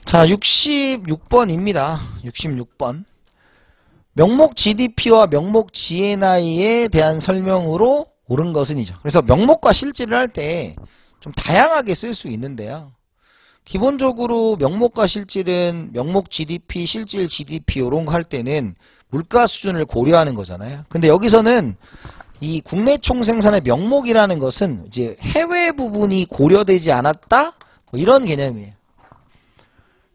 자, 66번입니다. 66번. 명목 GDP와 명목 GNI에 대한 설명으로 옳은 것은 이죠. 그래서 명목과 실질을 할 때 좀 다양하게 쓸 수 있는데요. 기본적으로 명목과 실질은 명목 GDP, 실질 GDP 이런 거 할 때는 물가 수준을 고려하는 거잖아요. 근데 여기서는 이 국내 총생산의 명목이라는 것은 이제 해외 부분이 고려되지 않았다? 뭐 이런 개념이에요.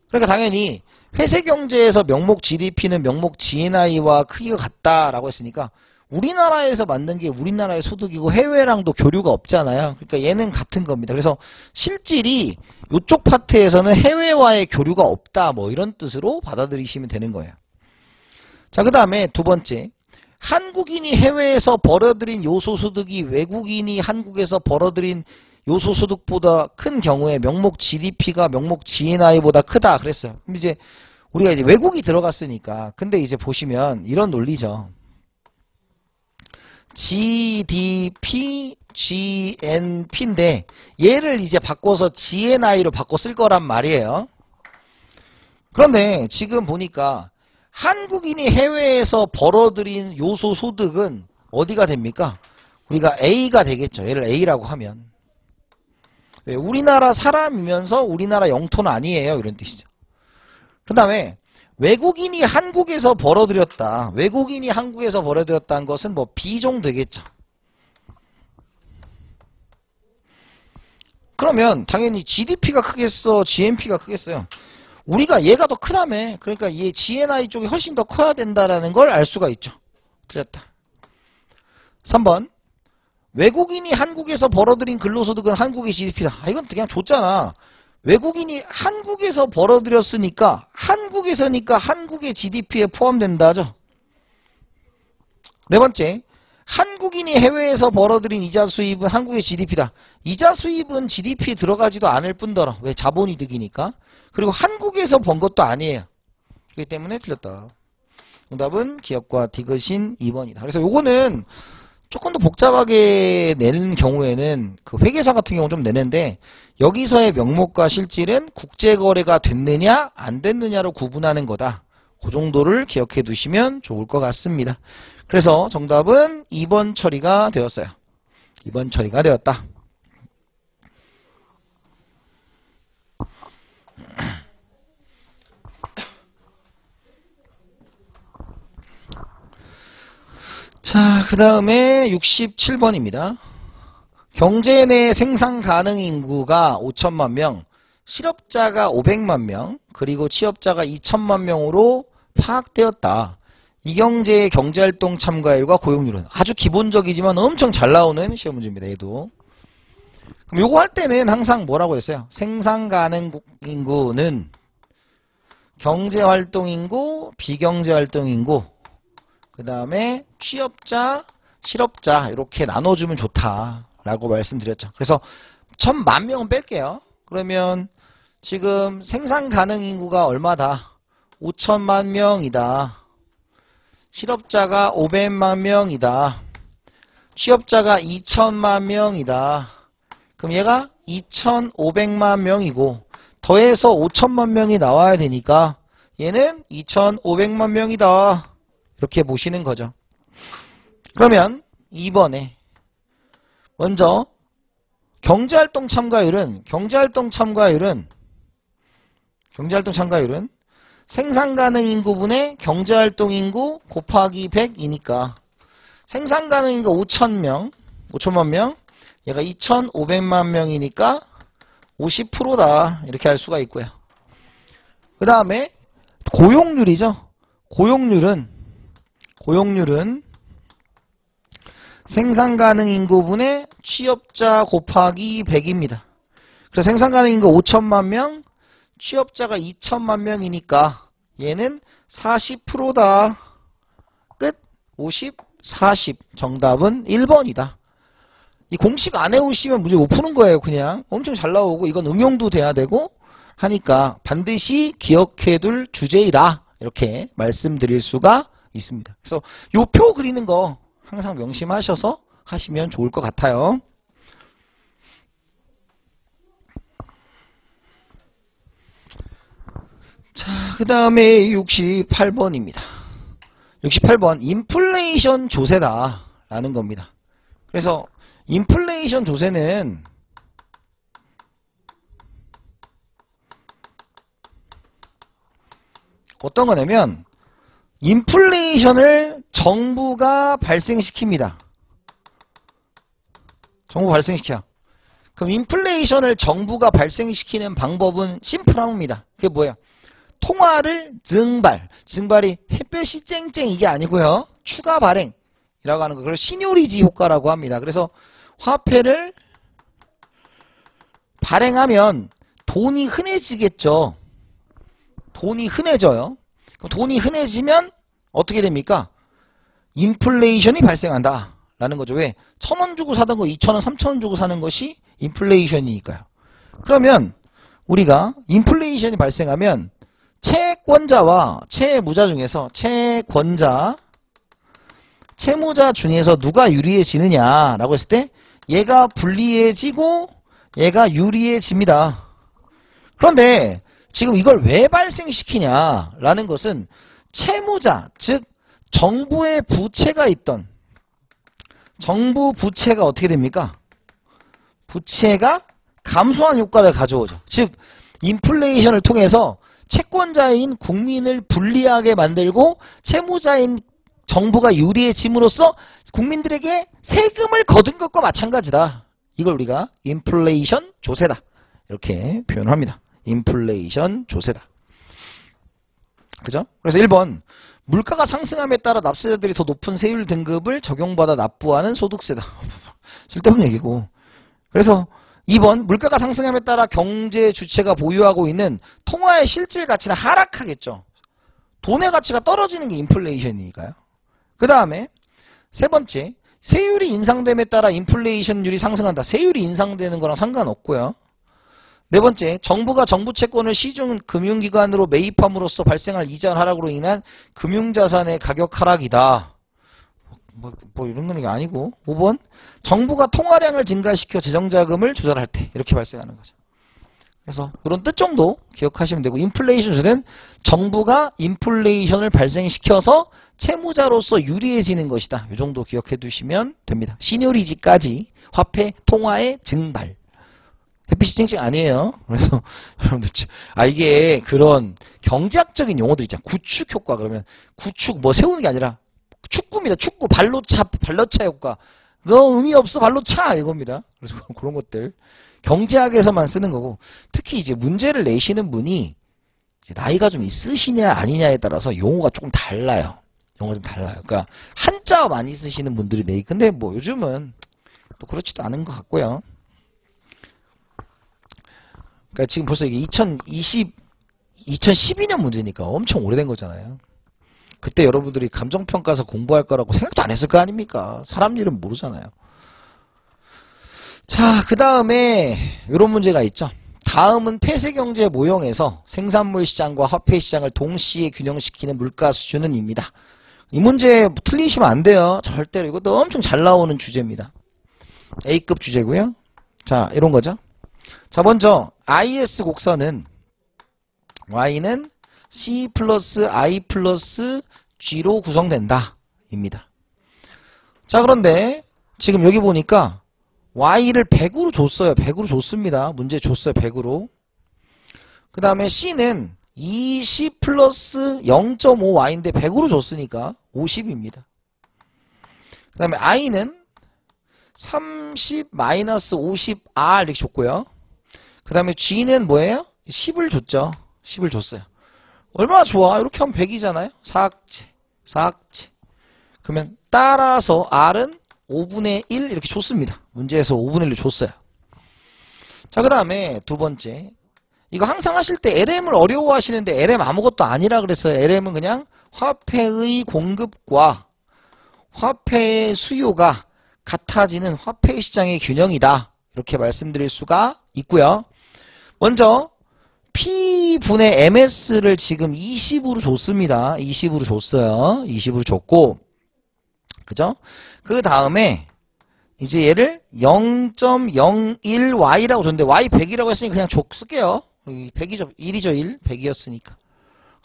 그러니까 당연히 회세 경제에서 명목 GDP는 명목 GNI와 크기가 같다라고 했으니까 우리나라에서 만든 게 우리나라의 소득이고 해외랑도 교류가 없잖아요. 그러니까 얘는 같은 겁니다. 그래서 실질이 이쪽 파트에서는 해외와의 교류가 없다 뭐 이런 뜻으로 받아들이시면 되는 거예요. 자, 그 다음에 두 번째. 한국인이 해외에서 벌어들인 요소소득이 외국인이 한국에서 벌어들인 요소소득보다 큰 경우에 명목 GDP가 명목 GNI보다 크다 그랬어요. 그럼 이제 우리가 이제 외국이 들어갔으니까 근데 이제 보시면 이런 논리죠. GDP, GNP인데 얘를 이제 바꿔서 GNI로 바꿔 쓸 거란 말이에요. 그런데 지금 보니까 한국인이 해외에서 벌어들인 요소소득은 어디가 됩니까? 우리가 A가 되겠죠. 얘를 A라고 하면. 우리나라 사람이면서 우리나라 영토는 아니에요. 이런 뜻이죠. 그 다음에 외국인이 한국에서 벌어들였다. 외국인이 한국에서 벌어들였다는 것은 뭐 B종 되겠죠. 그러면 당연히 GDP가 크겠어? GNP가 크겠어요? 우리가 얘가 더 크다며. 그러니까 얘 GNI 쪽이 훨씬 더 커야 된다라는 걸 알 수가 있죠. 틀렸다. 3번. 외국인이 한국에서 벌어들인 근로소득은 한국의 GDP다. 아, 이건 그냥 줬잖아. 외국인이 한국에서 벌어들였으니까 한국에서니까 한국의 GDP에 포함된다죠. 네 번째. 한국인이 해외에서 벌어들인 이자 수입은 한국의 GDP다. 이자 수입은 GDP에 들어가지도 않을 뿐더러 왜 자본이득이니까. 그리고 한국에서 번 것도 아니에요. 그렇기 때문에 틀렸다. 정답은 기업과 디귿인 2번이다. 그래서 요거는 조금 더 복잡하게 내는 경우에는 그 회계사 같은 경우 좀 내는데 여기서의 명목과 실질은 국제거래가 됐느냐 안 됐느냐로 구분하는 거다. 그 정도를 기억해 두시면 좋을 것 같습니다. 그래서 정답은 2번 처리가 되었어요. 2번 처리가 되었다. 자, 그 다음에 67번입니다. 경제 내 생산 가능 인구가 5천만 명, 실업자가 500만 명, 그리고 취업자가 2천만 명으로 파악되었다. 이 경제의 경제활동 참가율과 고용률은 아주 기본적이지만 엄청 잘 나오는 시험 문제입니다. 얘도. 그럼 요거 할 때는 항상 뭐라고 했어요? 생산 가능 인구는 경제활동 인구, 비경제활동 인구, 그 다음에 취업자, 실업자 이렇게 나눠주면 좋다라고 말씀드렸죠. 그래서 1,000만 명은 뺄게요. 그러면 지금 생산 가능 인구가 얼마다? 5천만 명이다. 실업자가 500만 명이다. 취업자가 2천만 명이다. 그럼 얘가 2,500만 명이고 더해서 5천만 명이 나와야 되니까 얘는 2,500만 명이다. 이렇게 보시는 거죠. 그러면 2번에 먼저 경제활동 참가율은 생산가능 인구분의 경제활동 인구 곱하기 100이니까 생산가능 인구 5천만 명 얘가 2,500만 명이니까 50%다 이렇게 할 수가 있고요. 그 다음에 고용률이죠. 고용률은 생산가능 인구분의 취업자 곱하기 100입니다. 그래서 생산가능 인구 5천만 명, 취업자가 2천만 명이니까 얘는 40%다. 끝. 50, 40. 정답은 1번이다. 이 공식 안 해오시면 문제 못 푸는 거예요. 그냥 엄청 잘 나오고 이건 응용도 돼야 되고 하니까 반드시 기억해둘 주제이다. 이렇게 말씀드릴 수가 있습니다. 그래서 요 표 그리는 거 항상 명심하셔서 하시면 좋을 것 같아요. 자, 그 다음에 68번입니다. 68번 인플레이션 조세다 라는 겁니다. 그래서 인플레이션 조세는 어떤 거냐면 인플레이션을 정부가 발생시킵니다. 정부가 발생시켜. 그럼 인플레이션을 정부가 발생시키는 방법은 심플합니다. 그게 뭐예요? 통화를 증발이 햇볕이 쨍쨍 이게 아니고요. 추가 발행이라고 하는 거. 그걸 시뇨리지 효과라고 합니다. 그래서 화폐를 발행하면 돈이 흔해지겠죠. 돈이 흔해져요. 그럼 돈이 흔해지면 어떻게 됩니까? 인플레이션이 발생한다 라는 거죠. 왜? 1,000원 주고 사던 거 2,000원, 3,000원 주고 사는 것이 인플레이션이니까요. 그러면 우리가 인플레이션이 발생하면 채권자와 채무자 중에서 채무자 중에서 누가 유리해지느냐라고 했을 때 얘가 불리해지고 얘가 유리해집니다. 그런데 지금 이걸 왜 발생시키냐라는 것은 채무자, 즉 정부의 부채가 있던 정부 부채가 어떻게 됩니까? 부채가 감소한 효과를 가져오죠. 즉 인플레이션을 통해서 채권자인 국민을 불리하게 만들고 채무자인 정부가 유리해짐으로써 국민들에게 세금을 거둔 것과 마찬가지다. 이걸 우리가 인플레이션 조세다. 이렇게 표현을 합니다. 인플레이션 조세다. 그죠? 그래서 1번 물가가 상승함에 따라 납세자들이 더 높은 세율 등급을 적용받아 납부하는 소득세다. 쓸데없는 얘기고. 그래서 2번 물가가 상승함에 따라 경제 주체가 보유하고 있는 통화의 실질 가치는 하락하겠죠. 돈의 가치가 떨어지는 게 인플레이션이니까요. 그 다음에 세 번째 세율이 인상됨에 따라 인플레이션율이 상승한다. 세율이 인상되는 거랑 상관없고요. 네 번째, 정부가 정부 채권을 시중 금융기관으로 매입함으로써 발생할 이자 하락으로 인한 금융자산의 가격 하락이다. 뭐 이런 게 아니고. 5번, 정부가 통화량을 증가시켜 재정자금을 조달할 때 이렇게 발생하는 거죠. 그래서 이런 뜻 정도 기억하시면 되고, 인플레이션은 정부가 인플레이션을 발생시켜서 채무자로서 유리해지는 것이다. 이 정도 기억해 두시면 됩니다. 시뇨리지까지 화폐 통화의 증발. 햇빛이 쨍쨍 아니에요. 그래서 여러분들 이게 그런 경제학적인 용어들 있잖아. 구축 효과. 그러면 구축 뭐 세우는 게 아니라 축구입니다. 축구 발로차 효과. 너 의미 없어 발로 차 이겁니다. 그래서 그런 것들 경제학에서만 쓰는 거고, 특히 이제 문제를 내시는 분이 이제 나이가 좀 있으시냐 아니냐에 따라서 용어가 조금 달라요. 용어가 좀 달라요. 그러니까 한자 많이 쓰시는 분들이 내기. 근데 뭐 요즘은 또 그렇지도 않은 것 같고요. 그러니까 지금 벌써 이게 2012년 문제니까 엄청 오래된 거잖아요. 그때 여러분들이 감정평가서 공부할 거라고 생각도 안 했을 거 아닙니까? 사람 일은 모르잖아요. 자, 그 다음에 이런 문제가 있죠. 다음은 폐쇄경제 모형에서 생산물 시장과 화폐 시장을 동시에 균형시키는 물가 수준은입니다. 이 문제 틀리시면 안 돼요. 절대로. 이것도 엄청 잘 나오는 주제입니다. A급 주제고요. 자, 이런 거죠. 자, 먼저 IS 곡선은 Y는 C 플러스 I 플러스 G로 구성된다 입니다. 자, 그런데 지금 여기 보니까 Y를 100으로 줬어요. 100으로 줬습니다. 문제 줬어요. 100으로. 그 다음에 C는 20 플러스 0.5Y인데 100으로 줬으니까 50입니다. 그 다음에 I는 30 마이너스 50R 이렇게 줬고요. 그 다음에 G는 뭐예요? 10을 줬죠. 10을 줬어요. 얼마나 좋아? 이렇게 하면 100이잖아요. 사악체. 그러면 따라서 R은 5분의 1 이렇게 줬습니다. 문제에서 5분의 1을 줬어요. 자, 그 다음에 두 번째. 이거 항상 하실 때 LM을 어려워하시는데 LM 아무것도 아니라 그랬어요. LM은 그냥 화폐의 공급과 화폐의 수요가 같아지는 화폐 시장의 균형이다. 이렇게 말씀드릴 수가 있고요. 먼저 P분의 MS를 지금 20으로 줬습니다. 20으로 줬어요. 20으로 줬고, 그죠? 그 다음에 이제 얘를 0.01Y라고 줬는데 Y 100이라고 했으니 그냥 쓸게요. 100이죠. 1이죠. 1. 100이었으니까.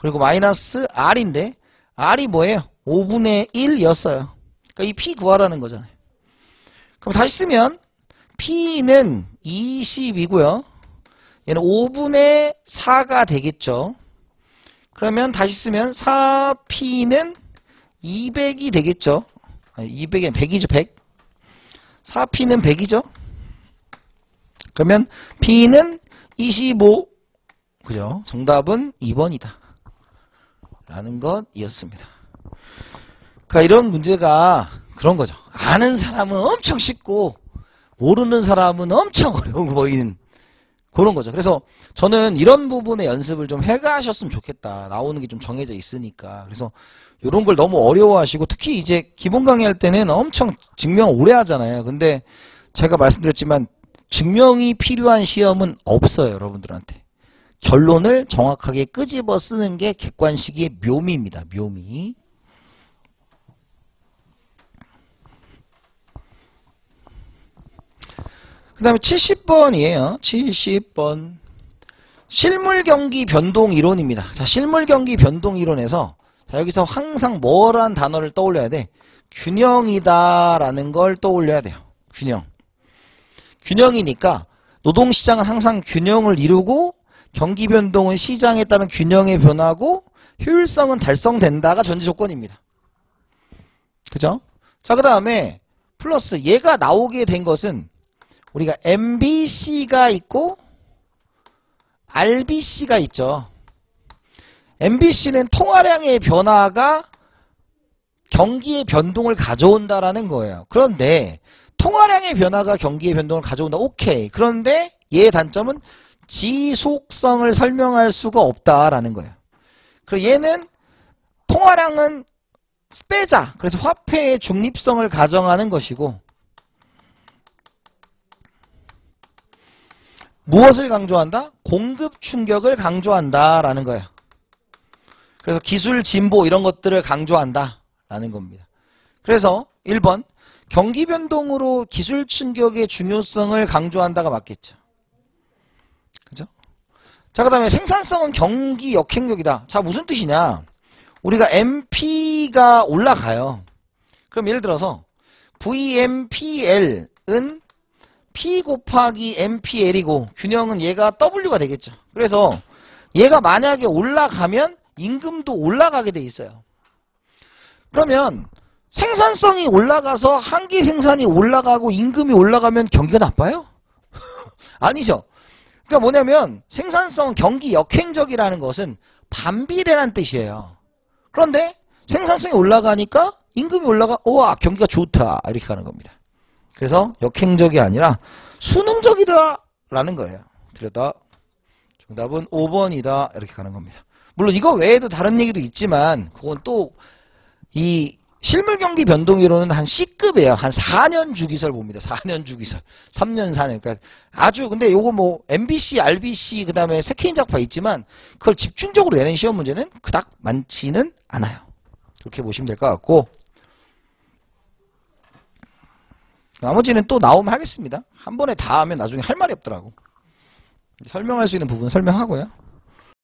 그리고 마이너스 R인데 R이 뭐예요? 5분의 1이었어요. 그러니까 이 P 구하라는 거잖아요. 그럼 다시 쓰면 P는 20이고요. 얘는 5분의 4가 되겠죠. 그러면 다시 쓰면 4P는 200이 되겠죠. 아니, 200이 100이죠. 100. 4P는 100이죠. 그러면 P는 25. 그죠? 정답은 2번이다. 라는 것이었습니다. 그러니까 이런 문제가 그런 거죠. 아는 사람은 엄청 쉽고 모르는 사람은 엄청 어려워 보이는 그런 거죠. 그래서 저는 이런 부분의 연습을 좀 해가셨으면 좋겠다. 나오는 게 좀 정해져 있으니까. 그래서 이런 걸 너무 어려워하시고 특히 이제 기본 강의할 때는 엄청 증명 오래 하잖아요. 근데 제가 말씀드렸지만 증명이 필요한 시험은 없어요. 여러분들한테. 결론을 정확하게 끄집어 쓰는 게 객관식의 묘미입니다. 묘미. 그 다음에 70번이에요. 70번. 실물 경기 변동 이론입니다. 자, 실물 경기 변동 이론에서 자, 여기서 항상 뭐란 단어를 떠올려야 돼? 균형이다라는 걸 떠올려야 돼요. 균형. 균형이니까 노동시장은 항상 균형을 이루고 경기 변동은 시장에 따른 균형의 변화고 효율성은 달성된다가 전제 조건입니다. 그죠? 자, 그 다음에 플러스 얘가 나오게 된 것은 우리가 MBC가 있고 RBC가 있죠. MBC는 통화량의 변화가 경기의 변동을 가져온다라는 거예요. 그런데 통화량의 변화가 경기의 변동을 가져온다. 오케이. 그런데 얘의 단점은 지속성을 설명할 수가 없다라는 거예요. 그리고 얘는 통화량은 빼자. 그래서 화폐의 중립성을 가정하는 것이고 무엇을 강조한다? 공급 충격을 강조한다라는 거예요. 그래서 기술 진보 이런 것들을 강조한다라는 겁니다. 그래서 1번 경기 변동으로 기술 충격의 중요성을 강조한다가 맞겠죠. 그죠? 자, 그 다음에 생산성은 경기 역행력이다. 자, 무슨 뜻이냐? 우리가 MP가 올라가요. 그럼 예를 들어서 VMPL은 P 곱하기 MPL이고 균형은 얘가 W가 되겠죠. 그래서 얘가 만약에 올라가면 임금도 올라가게 돼 있어요. 그러면 생산성이 올라가서 한기 생산이 올라가고 임금이 올라가면 경기가 나빠요? 아니죠. 그러니까 뭐냐면 생산성 경기 역행적이라는 것은 반비례라는 뜻이에요. 그런데 생산성이 올라가니까 임금이 올라가 우와 경기가 좋다 이렇게 가는 겁니다. 그래서 역행적이 아니라 수능적이다 라는 거예요. 틀렸다. 정답은 5번이다 이렇게 가는 겁니다. 물론 이거 외에도 다른 얘기도 있지만 그건 또 이 실물 경기 변동 이론은 한 C급이에요. 한 4년 주기설 봅니다. 4년 주기설. 3년 4년. 그러니까 아주 근데 요거 뭐 MBC, RBC 그다음에 세케인 작파 있지만 그걸 집중적으로 내는 시험 문제는 그닥 많지는 않아요. 그렇게 보시면 될 것 같고 나머지는 또 나오면 하겠습니다. 한 번에 다 하면 나중에 할 말이 없더라고. 설명할 수 있는 부분 설명하고요.